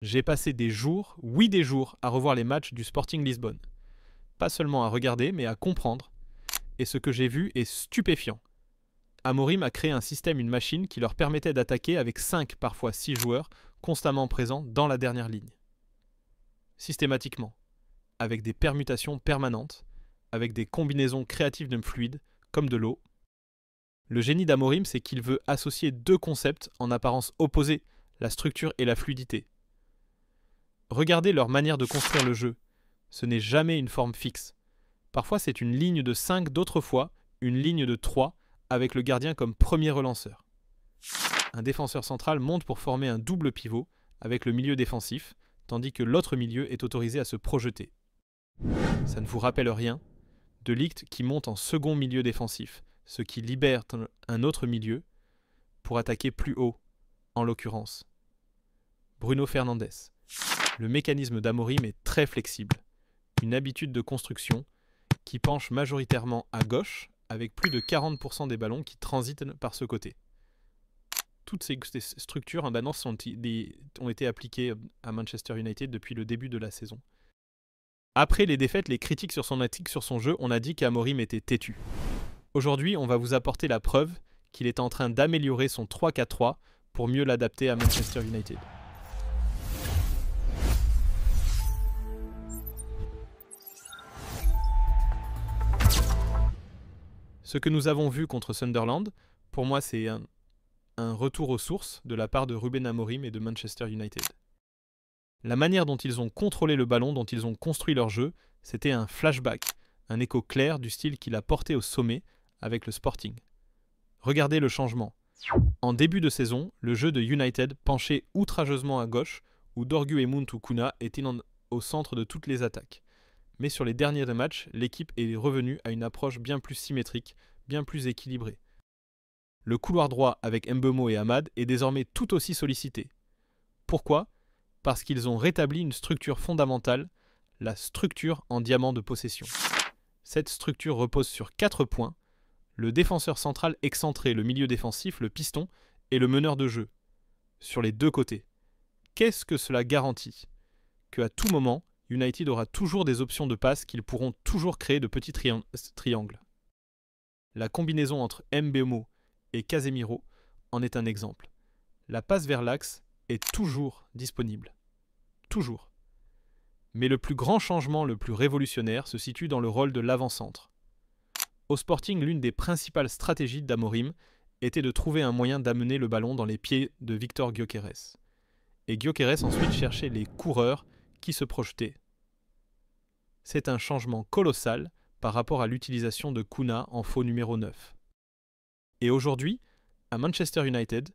J'ai passé des jours, oui des jours, à revoir les matchs du Sporting Lisbonne. Pas seulement à regarder, mais à comprendre. Et ce que j'ai vu est stupéfiant. Amorim a créé un système, une machine qui leur permettait d'attaquer avec 5, parfois 6 joueurs, constamment présents dans la dernière ligne. Systématiquement, avec des permutations permanentes, avec des combinaisons créatives de fluides, comme de l'eau. Le génie d'Amorim, c'est qu'il veut associer deux concepts en apparence opposés, la structure et la fluidité. Regardez leur manière de construire le jeu. Ce n'est jamais une forme fixe. Parfois c'est une ligne de 5, d'autres fois une ligne de 3, avec le gardien comme premier relanceur. Un défenseur central monte pour former un double pivot avec le milieu défensif, tandis que l'autre milieu est autorisé à se projeter. Ça ne vous rappelle rien? De Ligt qui monte en second milieu défensif, ce qui libère un autre milieu pour attaquer plus haut, en l'occurrence Bruno Fernandes. Le mécanisme d'Amorim est très flexible, une habitude de construction qui penche majoritairement à gauche, avec plus de 40% des ballons qui transitent par ce côté. Toutes ces structures ont été appliquées à Manchester United depuis le début de la saison. Après les défaites, les critiques sur son éthique, sur son jeu, on a dit qu'Amorim était têtu. Aujourd'hui, on va vous apporter la preuve qu'il est en train d'améliorer son 3-4-3 pour mieux l'adapter à Manchester United. Ce que nous avons vu contre Sunderland, pour moi c'est un retour aux sources de la part de Ruben Amorim et de Manchester United. La manière dont ils ont contrôlé le ballon, dont ils ont construit leur jeu, c'était un flashback, un écho clair du style qu'il a porté au sommet avec le Sporting. Regardez le changement. En début de saison, le jeu de United penchait outrageusement à gauche, où Dorgu et Muntu Kuna étaient au centre de toutes les attaques. Mais sur les derniers matchs, l'équipe est revenue à une approche bien plus symétrique, bien plus équilibrée. Le couloir droit avec Mbeumo et Amad est désormais tout aussi sollicité. Pourquoi ? Parce qu'ils ont rétabli une structure fondamentale, la structure en diamant de possession. Cette structure repose sur 4 points, le défenseur central excentré, le milieu défensif, le piston et le meneur de jeu, sur les deux côtés. Qu'est-ce que cela garantit ? Qu'à tout moment, United aura toujours des options de passe qu'ils pourront toujours créer de petits triangles. La combinaison entre Mbeumo et Casemiro en est un exemple. La passe vers l'axe est toujours disponible. Toujours. Mais le plus grand changement, le plus révolutionnaire, se situe dans le rôle de l'avant-centre. Au Sporting, l'une des principales stratégies d'Amorim était de trouver un moyen d'amener le ballon dans les pieds de Victor Gyökeres. Et Gyökeres ensuite cherchait les coureurs qui se projetaient. C'est un changement colossal par rapport à l'utilisation de Kuna en faux numéro 9. Et aujourd'hui, à Manchester United,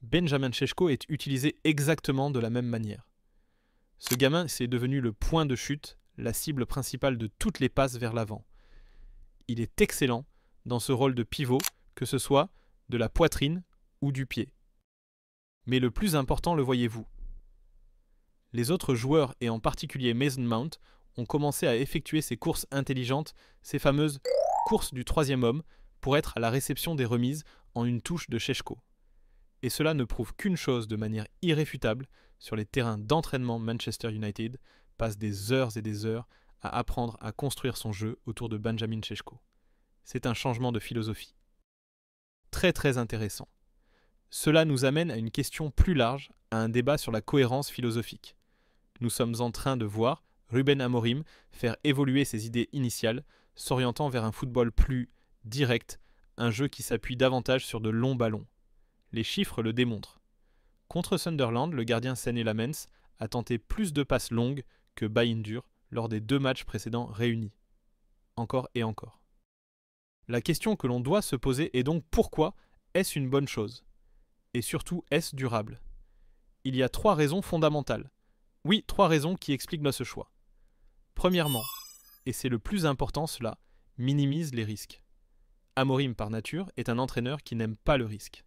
Benjamin Šeško est utilisé exactement de la même manière. Ce gamin, c'est devenu le point de chute, la cible principale de toutes les passes vers l'avant. Il est excellent dans ce rôle de pivot, que ce soit de la poitrine ou du pied. Mais le plus important, le voyez-vous. Les autres joueurs, et en particulier Mason Mount, ont commencé à effectuer ces courses intelligentes, ces fameuses courses du troisième homme, pour être à la réception des remises en une touche de Šeško. Et cela ne prouve qu'une chose de manière irréfutable, sur les terrains d'entraînement Manchester United passe des heures et des heures à apprendre à construire son jeu autour de Benjamin Šeško. C'est un changement de philosophie. Très très intéressant. Cela nous amène à une question plus large, à un débat sur la cohérence philosophique. Nous sommes en train de voir Ruben Amorim faire évoluer ses idées initiales, s'orientant vers un football plus direct, un jeu qui s'appuie davantage sur de longs ballons. Les chiffres le démontrent. Contre Sunderland, le gardien Senne Lammens a tenté plus de passes longues que Bayindur lors des 2 matchs précédents réunis. Encore et encore. La question que l'on doit se poser est donc pourquoi est-ce une bonne chose ? Et surtout, est-ce durable ? Il y a 3 raisons fondamentales. Oui, 3 raisons qui expliquent notre choix. Premièrement, et c'est le plus important, cela minimise les risques. Amorim, par nature, est un entraîneur qui n'aime pas le risque.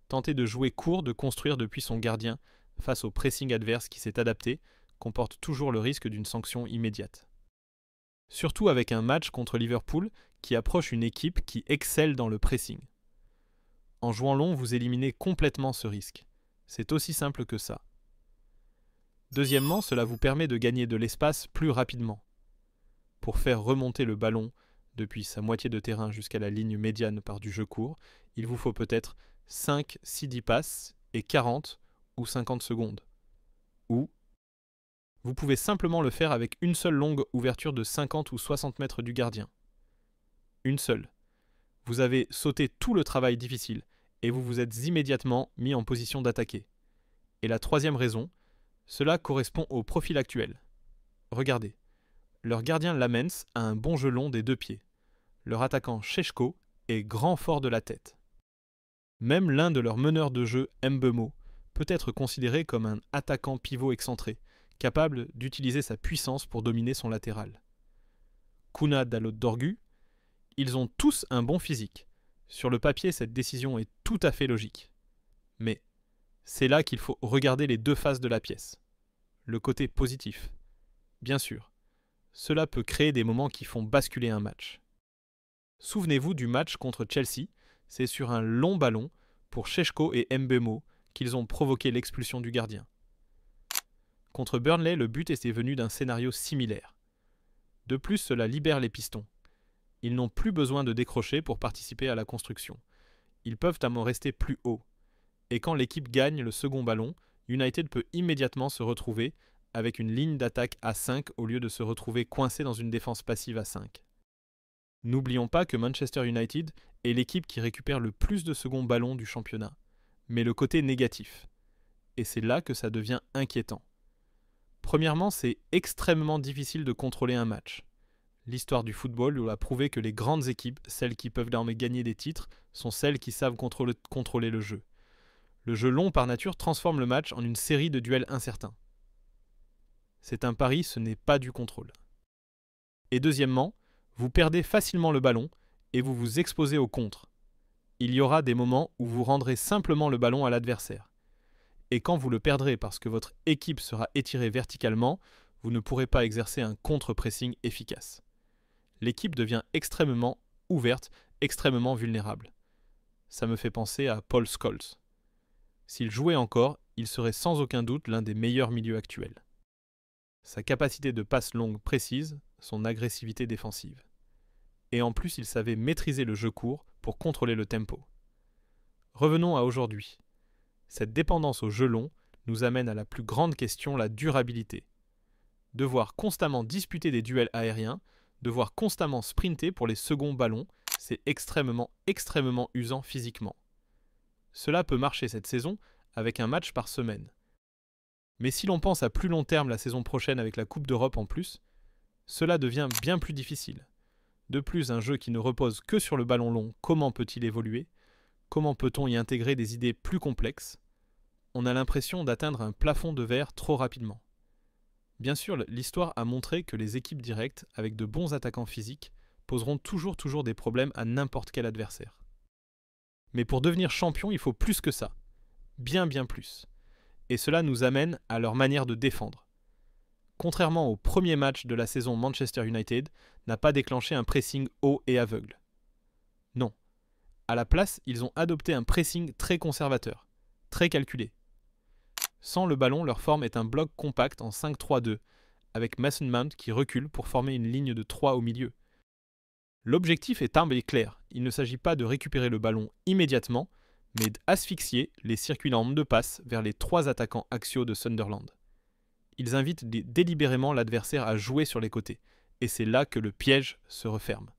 Tenter de jouer court, de construire depuis son gardien face au pressing adverse qui s'est adapté, comporte toujours le risque d'une sanction immédiate. Surtout avec un match contre Liverpool qui approche une équipe qui excelle dans le pressing. En jouant long, vous éliminez complètement ce risque. C'est aussi simple que ça. Deuxièmement, cela vous permet de gagner de l'espace plus rapidement. Pour faire remonter le ballon depuis sa moitié de terrain jusqu'à la ligne médiane par du jeu court, il vous faut peut-être 5 CD passes et 40 ou 50 secondes. Ou vous pouvez simplement le faire avec une seule longue ouverture de 50 ou 60 mètres du gardien. Une seule. Vous avez sauté tout le travail difficile et vous vous êtes immédiatement mis en position d'attaquer. Et la troisième raison, cela correspond au profil actuel. Regardez, leur gardien Lamens a un bon jeu long des 2 pieds. Leur attaquant Šeško est grand fort de la tête. Même l'un de leurs meneurs de jeu, Mbeumo, peut être considéré comme un attaquant pivot excentré, capable d'utiliser sa puissance pour dominer son latéral. Kuna Dalot-Dorgu, ils ont tous un bon physique. Sur le papier, cette décision est tout à fait logique. Mais c'est là qu'il faut regarder les 2 faces de la pièce. Le côté positif. Bien sûr, cela peut créer des moments qui font basculer un match. Souvenez-vous du match contre Chelsea, c'est sur un long ballon pour Šeško et Mbeumo qu'ils ont provoqué l'expulsion du gardien. Contre Burnley, le but était venu d'un scénario similaire. De plus, cela libère les pistons. Ils n'ont plus besoin de décrocher pour participer à la construction. Ils peuvent en rester plus haut. Et quand l'équipe gagne le second ballon, United peut immédiatement se retrouver avec une ligne d'attaque à 5 au lieu de se retrouver coincé dans une défense passive à 5. N'oublions pas que Manchester United est l'équipe qui récupère le plus de seconds ballons du championnat, mais le côté négatif. Et c'est là que ça devient inquiétant. Premièrement, c'est extrêmement difficile de contrôler un match. L'histoire du football nous a prouvé que les grandes équipes, celles qui peuvent désormais gagner des titres, sont celles qui savent contrôler le jeu. Le jeu long par nature transforme le match en une série de duels incertains. C'est un pari, ce n'est pas du contrôle. Et deuxièmement, vous perdez facilement le ballon et vous vous exposez au contre. Il y aura des moments où vous rendrez simplement le ballon à l'adversaire. Et quand vous le perdrez parce que votre équipe sera étirée verticalement, vous ne pourrez pas exercer un contre-pressing efficace. L'équipe devient extrêmement ouverte, extrêmement vulnérable. Ça me fait penser à Paul Scholes. S'il jouait encore, il serait sans aucun doute l'un des meilleurs milieux actuels. Sa capacité de passe longue précise, son agressivité défensive. Et en plus, il savait maîtriser le jeu court pour contrôler le tempo. Revenons à aujourd'hui. Cette dépendance au jeu long nous amène à la plus grande question, la durabilité. Devoir constamment disputer des duels aériens, devoir constamment sprinter pour les seconds ballons, c'est extrêmement usant physiquement. Cela peut marcher cette saison avec un match par semaine. Mais si l'on pense à plus long terme la saison prochaine avec la Coupe d'Europe en plus, cela devient bien plus difficile. De plus, un jeu qui ne repose que sur le ballon long, comment peut-il évoluer ? Comment peut-on y intégrer des idées plus complexes ? On a l'impression d'atteindre un plafond de verre trop rapidement. Bien sûr, l'histoire a montré que les équipes directes, avec de bons attaquants physiques, poseront toujours des problèmes à n'importe quel adversaire. Mais pour devenir champion, il faut plus que ça. Bien plus. Et cela nous amène à leur manière de défendre. Contrairement au premier match de la saison, Manchester United n'a pas déclenché un pressing haut et aveugle. Non. À la place, ils ont adopté un pressing très conservateur, très calculé. Sans le ballon, leur forme est un bloc compact en 5-3-2, avec Mason Mount qui recule pour former une ligne de 3 au milieu. L'objectif est humble et clair, il ne s'agit pas de récupérer le ballon immédiatement, mais d'asphyxier les circulants de passe vers les 3 attaquants axiaux de Sunderland. Ils invitent délibérément l'adversaire à jouer sur les côtés, et c'est là que le piège se referme.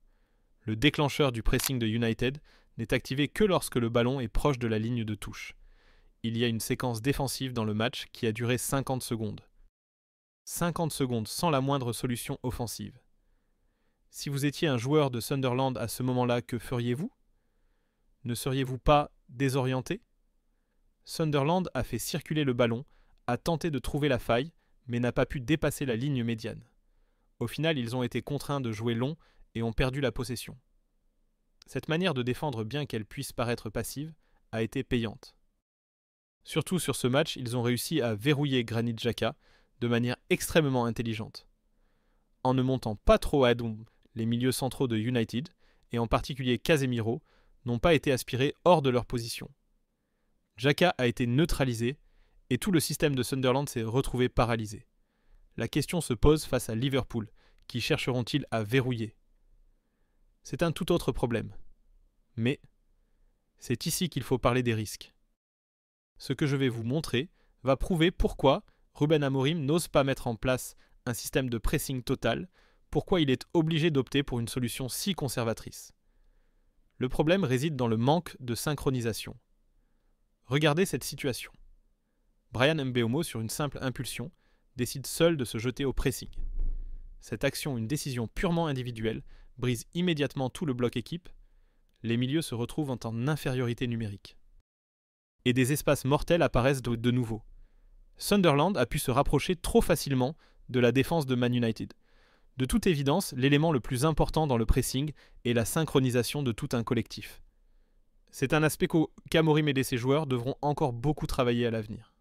Le déclencheur du pressing de United n'est activé que lorsque le ballon est proche de la ligne de touche. Il y a une séquence défensive dans le match qui a duré 50 secondes. 50 secondes sans la moindre solution offensive. Si vous étiez un joueur de Sunderland à ce moment-là, que feriez-vous ? Ne seriez-vous pas désorienté ? Sunderland a fait circuler le ballon, a tenté de trouver la faille, mais n'a pas pu dépasser la ligne médiane. Au final, ils ont été contraints de jouer long et ont perdu la possession. Cette manière de défendre, bien qu'elle puisse paraître passive, a été payante. Surtout sur ce match, ils ont réussi à verrouiller Granit Xhaka de manière extrêmement intelligente. En ne montant pas trop à dos, les milieux centraux de United, et en particulier Casemiro, n'ont pas été aspirés hors de leur position. Xhaka a été neutralisé et tout le système de Sunderland s'est retrouvé paralysé. La question se pose face à Liverpool, qui chercheront-ils à verrouiller? C'est un tout autre problème. Mais c'est ici qu'il faut parler des risques. Ce que je vais vous montrer va prouver pourquoi Ruben Amorim n'ose pas mettre en place un système de pressing total, pourquoi il est obligé d'opter pour une solution si conservatrice. Le problème réside dans le manque de synchronisation. Regardez cette situation. Bryan Mbeumo, sur une simple impulsion, décide seul de se jeter au pressing. Cette action, une décision purement individuelle, brise immédiatement tout le bloc équipe. Les milieux se retrouvent en infériorité numérique. Et des espaces mortels apparaissent de nouveau. Sunderland a pu se rapprocher trop facilement de la défense de Man United. De toute évidence, l'élément le plus important dans le pressing est la synchronisation de tout un collectif. C'est un aspect qu'Amorim et ses joueurs devront encore beaucoup travailler à l'avenir.